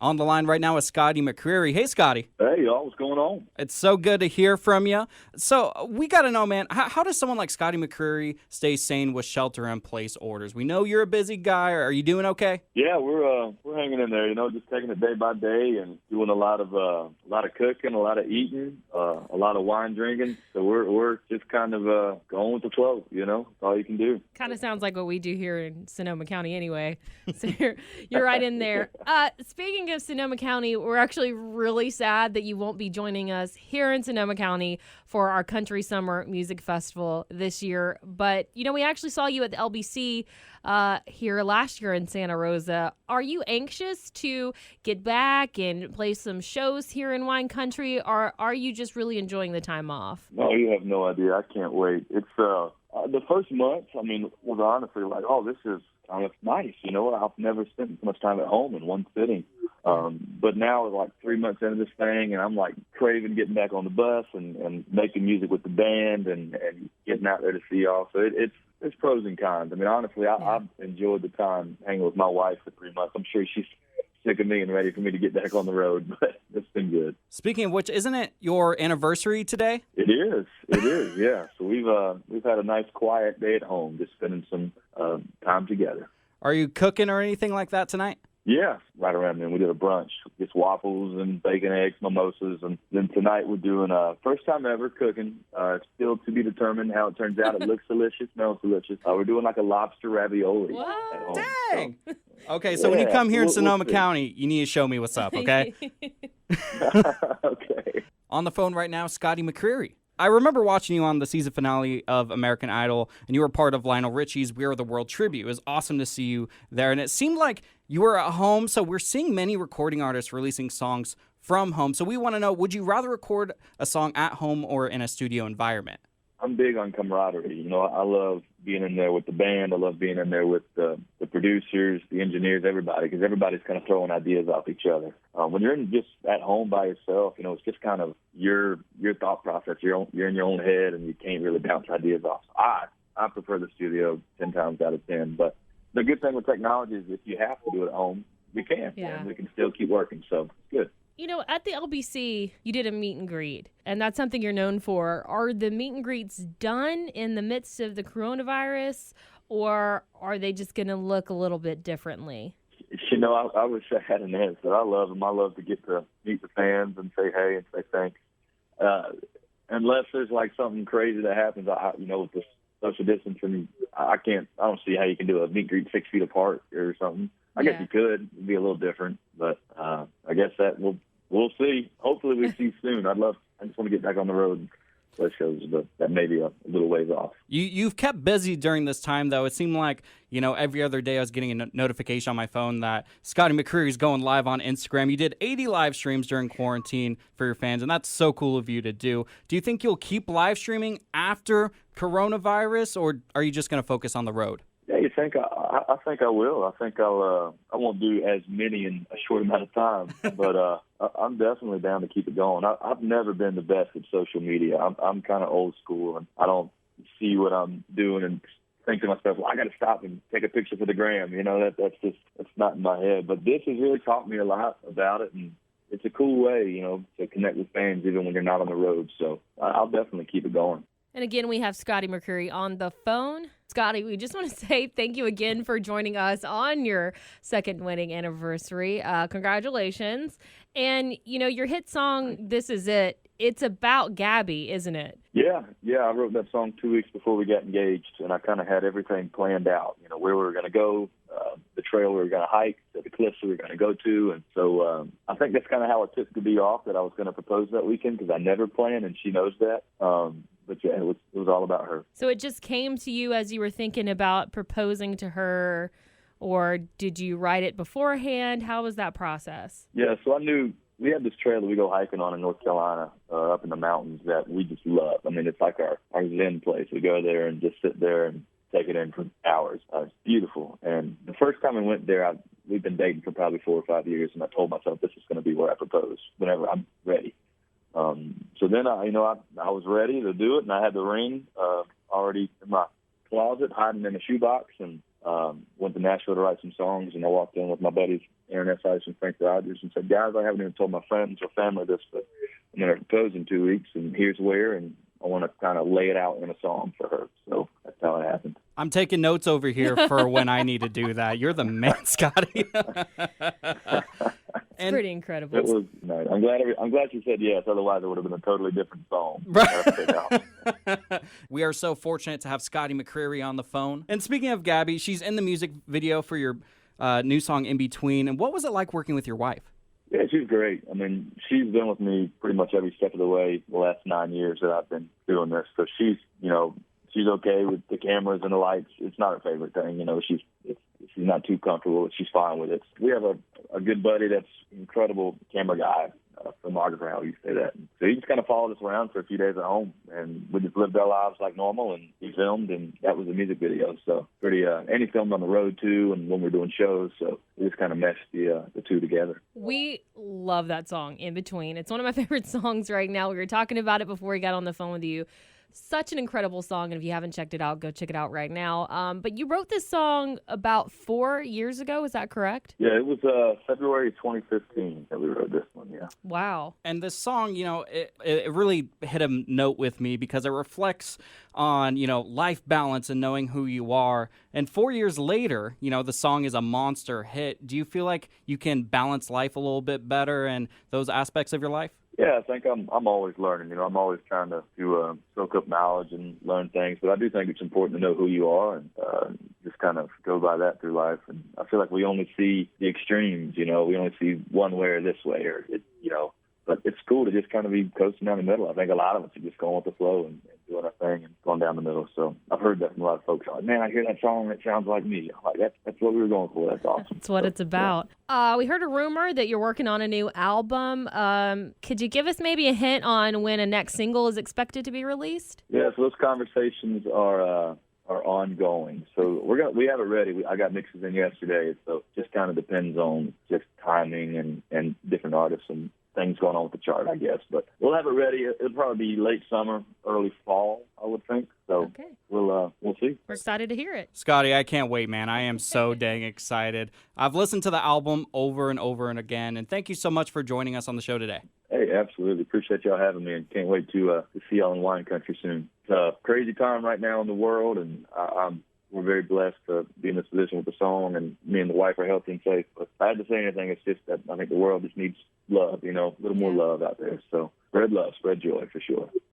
On the line right now is Scotty McCreery. Hey, Scotty. Hey, y'all, what's going on? It's so good to hear from you. So we got to know, man, how does someone like Scotty McCreery stay sane with shelter-in-place orders? We know you're a busy guy. Are you doing okay? Yeah, we're hanging in there. Just taking it day by day and doing a lot of cooking, a lot of eating, a lot of wine drinking. So we're just kind of going with the flow. That's all you can do. Kind of sounds like what we do here in Sonoma County, anyway. So you're right in there. Speaking of Sonoma County, we're actually really sad that you won't be joining us here in Sonoma County for our Country Summer Music Festival this year. But, we actually saw you at the LBC here last year in Santa Rosa. Are you anxious to get back and play some shows here in wine country, or are you just really enjoying the time off? No, you have no idea. I can't wait. It's the first month, was honestly like, oh, this is kind of nice. I've never spent so much time at home in one sitting. But now we're like 3 months into this thing, and I'm like craving getting back on the bus and making music with the band and getting out there to see y'all. So it's pros and cons. Honestly, I've enjoyed the time hanging with my wife for 3 months. I'm sure she's sick of me and ready for me to get back on the road, but it's been good. Speaking of which, isn't it your anniversary today? It is, yeah. So we've had a nice quiet day at home, just spending some time together. Are you cooking or anything like that tonight? Yeah, right around then. We did a brunch, just waffles and bacon, eggs, mimosas. And then tonight we're doing first time ever cooking. It's still to be determined how it turns out. It looks delicious, smells delicious. We're doing like a lobster ravioli at home. Dang! So, okay, so when you come here in Sonoma County, you need to show me what's up, okay? Okay. On the phone right now, Scotty McCreery. I remember watching you on the season finale of American Idol, and you were part of Lionel Richie's We Are the World tribute. It was awesome to see you there, and it seemed like you were at home, so we're seeing many recording artists releasing songs from home. So we want to know, would you rather record a song at home or in a studio environment? I'm big on camaraderie. I love being in there with the band. I love being in there with the producers, the engineers, everybody, because everybody's kind of throwing ideas off each other. When you're just at home by yourself, it's just kind of your thought process. You're in your own head, and you can't really bounce ideas off. I prefer the studio 10 times out of 10. But the good thing with technology is if you have to do it at home, we can. Yeah. And we can still keep working. So it's good. At the LBC, you did a meet and greet, and that's something you're known for. Are the meet and greets done in the midst of the coronavirus, or are they just going to look a little bit differently? I wish I had an answer. I love them. I love to get to meet the fans and say hey and say thanks. Unless there's like something crazy that happens, with the social distancing, I don't see how you can do a meet and greet 6 feet apart or something. I guess you could. It'd be a little different, but I guess that we'll see. Hopefully we see soon. I just want to get back on the road and play shows, but that may be a little ways off. You've kept busy during this time, though. It seemed like, every other day I was getting a notification on my phone that Scotty McCreery is going live on Instagram. You did 80 live streams during quarantine for your fans, and that's so cool of you to do. Do you think you'll keep live streaming after coronavirus, or are you just going to focus on the road? Yeah, you think I think I will. I think I won't do as many in a short amount of time, but I'm definitely down to keep it going. I've never been the best at social media. I'm kind of old school, and I don't see what I'm doing and think to myself, well, I got to stop and take a picture for the gram. That's not in my head. But this has really taught me a lot about it, and it's a cool way, to connect with fans even when you're not on the road. So I'll definitely keep it going. And again, we have Scotty McCreery on the phone. Scotty, we just want to say thank you again for joining us on your second wedding anniversary. Congratulations. And, your hit song, This Is It, it's about Gabby, isn't it? Yeah. I wrote that song 2 weeks before we got engaged, and I kind of had everything planned out, where we were going to go, the trail we were going to hike, the cliffs we were going to go to. And so I think that's kind of how it took to be off, that I was going to propose that weekend, because I never planned, and she knows that. But yeah, it was all about her. So it just came to you as you were thinking about proposing to her, or did you write it beforehand? How was that process? Yeah, so I knew we had this trail that we go hiking on in North Carolina, up in the mountains, that we just love. It's like our zen place. We go there and just sit there and take it in for hours. It's beautiful. And the first time we went there, we've been dating for probably 4 or 5 years, and I told myself this is going to be where I propose whenever I'm ready. So then I was ready to do it, and I had the ring already in my closet, hiding in a shoebox, and went to Nashville to write some songs, and I walked in with my buddies Aaron S. Ice and Frank Rogers and said, guys, I haven't even told my friends or family this, but I'm going to propose in 2 weeks, and here's where, and I want to kind of lay it out in a song for her. So that's how it happened. I'm taking notes over here for when I need to do that. You're the man, Scotty. It's pretty incredible. It was nice. I'm glad you said yes. Otherwise, it would have been a totally different song. We are so fortunate to have Scotty McCreery on the phone. And speaking of Gabby, she's in the music video for your new song, In Between. And what was it like working with your wife? Yeah, she's great. I mean, she's been with me pretty much every step of the way the last 9 years that I've been doing this. So she's okay with the cameras and the lights. It's not her favorite thing. She's not too comfortable. She's fine with it. We have a good buddy that's an incredible camera guy, filmographer, how you say that. So he just kind of followed us around for a few days at home, and we just lived our lives like normal, and he filmed, and that was the music video. So pretty, and he filmed on the road too, and when we were doing shows, so we just kind of meshed the two together. We love that song, In Between. It's one of my favorite songs right now. We were talking about it before we got on the phone with you. Such an incredible song, and if you haven't checked it out, go check it out right now. But you wrote this song about 4 years ago, is that correct? Yeah, it was February 2015 that we wrote this one, yeah. Wow. And this song, it really hit a note with me because it reflects on, life balance and knowing who you are. And 4 years later, the song is a monster hit. Do you feel like you can balance life a little bit better and those aspects of your life? Yeah, I think I'm always learning. I'm always trying to soak up knowledge and learn things. But I do think it's important to know who you are and just kind of go by that through life. And I feel like we only see the extremes. We only see one way or this way, But it's cool to just kind of be coasting down the middle. I think a lot of us are just going with the flow and doing our thing and going down the middle. So I've heard that from a lot of folks. Like, man, I hear that song and it sounds like me. I'm like, that's what we were going for. That's awesome. That's what it's about. Yeah. We heard a rumor that you're working on a new album. Could you give us maybe a hint on when a next single is expected to be released? Yeah, so those conversations are ongoing. So we have it ready. I got mixes in yesterday. So it just kind of depends on just timing and different artists and things going on with the chart, I guess. But we'll have it ready. It'll probably be late summer, early fall, I would think. So okay. We'll see. We're excited to hear it. Scotty, I can't wait, man. I am so dang excited. I've listened to the album over and over and again, and thank you so much for joining us on the show today. Hey, absolutely. Appreciate y'all having me, and can't wait to see y'all in wine country soon. It's a crazy time right now in the world, and we're very blessed to be in this position with the song, and me and the wife are healthy and safe. But if I had to say anything, it's just that I think the world just needs love, a little more love out there. So spread love, spread joy for sure.